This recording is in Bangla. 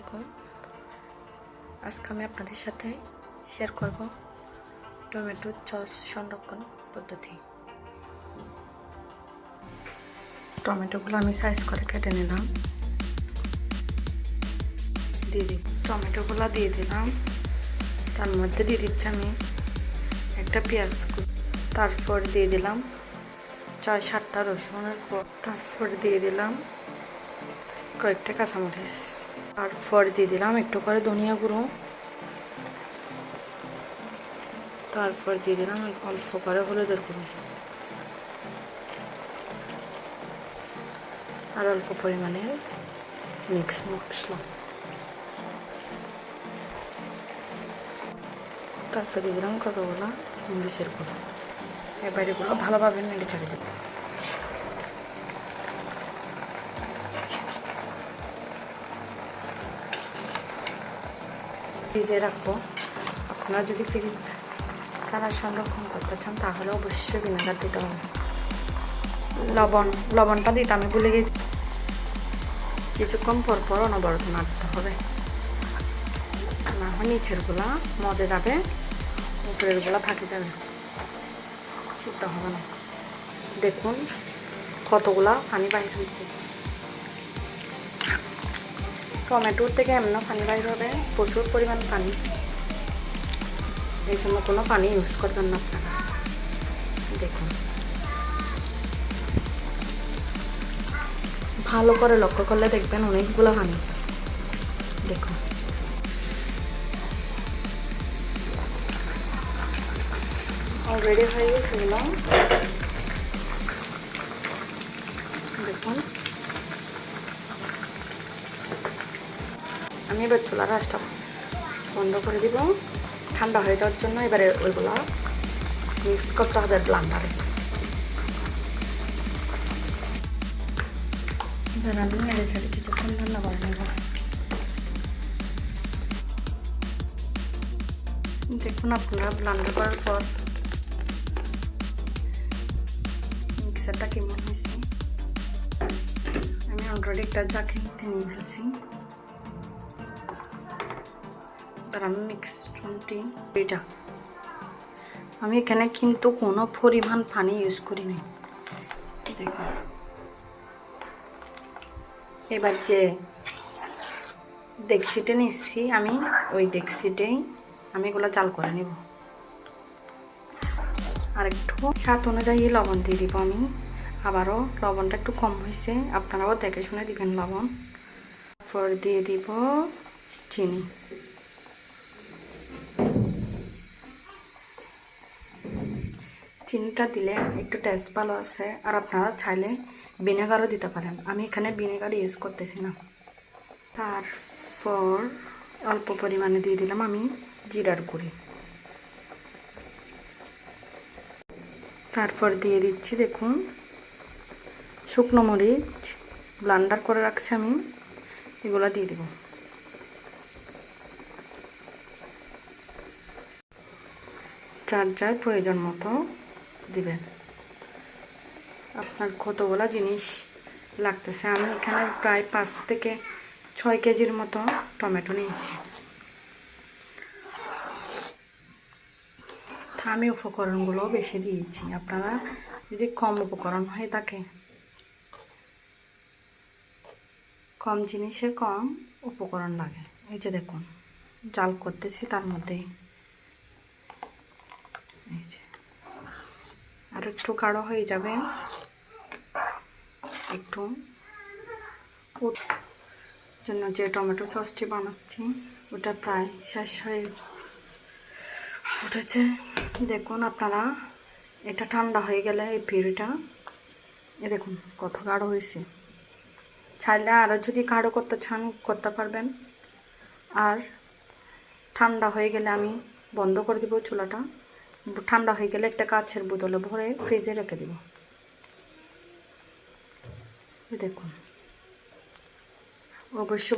আলাইকুম। আজকে আমি আপনাদের সাথে শেয়ার করব টমেটো সস সংরক্ষণ পদ্ধতি। টমেটোগুলো আমি সাইজ করে কেটে নিলাম, টমেটোগুলো দিয়ে দিলাম। তার মধ্যে দিয়ে দিচ্ছি আমি একটা পেঁয়াজ, তারপর দিয়ে দিলাম 6-7টা রসুনের কোয়া, তারপর দিয়ে দিলাম কয়েকটা কাঁচামরিচ, তারপর দিয়ে দিলাম একটু করে ধনিয়া গুঁড়ো, তারপর দিয়ে দিলাম অল্প করে হলুদের গুঁড়ো আর অল্প পরিমাণে মিক্স মশলা। তারপর দিয়ে দিলাম কতগুলো মরিচের গুঁড়ো। এবার এগুলো ভালোভাবে নেড়ে ছেড়ে দেব। ফ্রিজে রাখবো। আপনারা যদি ফ্রিজ ছাড়া সংরক্ষণ করতে চান তাহলে অবশ্যই ভিনেগার দিতে হবে। লবণটা দিতে আমি ভুলে গেছি। কিছুক্ষণ পর পর অনবরত নাড়তে হবে, না হয় নিচেরগুলা মজে যাবে, উপরেরগুলা ফাঁকে যাবে, সিদ্ধ হবে না। দেখুন কতগুলা পানি বাইর হয়েছে। টমেটোর থেকে এমন পানি বাইর হবে, প্রচুর পরিমাণ পানি। এই জন্য কোনো পানি ইউজ করবেন না আপনারা। দেখুন ভালো করে লক্ষ্য করলে দেখবেন অনেকগুলো পানি। দেখুন অলরেডি হয়ে গেছে। দেখুন আমি এবার চুলার আঁচটা বন্ধ করে দিব, ঠান্ডা হয়ে যাওয়ার জন্য। এবারে ওইগুলো মিক্স করতে হবে ব্লেন্ডারে। এবার আমি নেড়ে ছেড়ে কিছুক্ষণ ঠান্ডা করে নেব। দেখুন আপনারা ব্লেন্ডার করার পর মিক্সারটা কেমন হয়েছে। আমি অলরেডি একটা চাকনিতে নিয়ে ফেলছি। এবার আমি মিক্সটি এটা আমি এখানে কিন্তু কোনো পরিমাণ পানি ইউজ করি নাই। দেখুন এবার যে ডেকচিতে নিচ্ছি আমি, ওই ডেকচিতেই আমি এগুলো চাল করে নেব। আর একটু স্বাদ অনুযায়ী লবণ দিয়ে দিব আমি। আবারও লবণটা একটু কম হয়েছে, আপনারাও দেখে শুনে দিবেন লবণ। তারপর দিয়ে দিব চিনি। চিনিটা দিলে একটু টেস্ট ভালো আছে, আর আপনারা চাইলে ভিনেগারও দিতে পারেন। আমি এখানে ভিনেগার ইউজ করতেছি না। তারপর অল্প পরিমাণে দিয়ে দিলাম আমি জিরার গুঁড়ি। তারপর দিয়ে দিচ্ছি দেখুন শুকনো মরিচ ব্লেন্ডার করে রাখছি আমি, এগুলো দিয়ে দিব। যার প্রয়োজন মতো দিবেন। আপনার কতগুলো জিনিস লাগতেছে। আমি এখানে প্রায় 5 থেকে 6 কেজির মতো টমেটো নিয়েছি। আমি উপকরণগুলো বেশি দিয়েছি। আপনারা যদি কম উপকরণ হয়ে থাকে, কম জিনিসে কম উপকরণ লাগে। এই যে দেখুন জাল করতেছি, তার মধ্যেই এই যে আর একটু গাঢ় হয়ে যাবে। একটু জন্য যে টমেটো সসটি বানাচ্ছি ওটা প্রায় শেষ হয়ে উঠেছে। দেখুন আপনারা এটা ঠান্ডা হয়ে গেলে এই পিউরিটা দেখুন কত গাঢ় হয়েছে। চাইলে আরও যদি গাঢ় করতে চান করতে পারবেন। আর ঠান্ডা হয়ে গেলে আমি বন্ধ করে দিব চুলাটা। ঠান্ডা হয়ে গেলে একটা কাচের বোতলে ভরে ফ্রিজে রেখে দিব। দেখুন অবশ্যই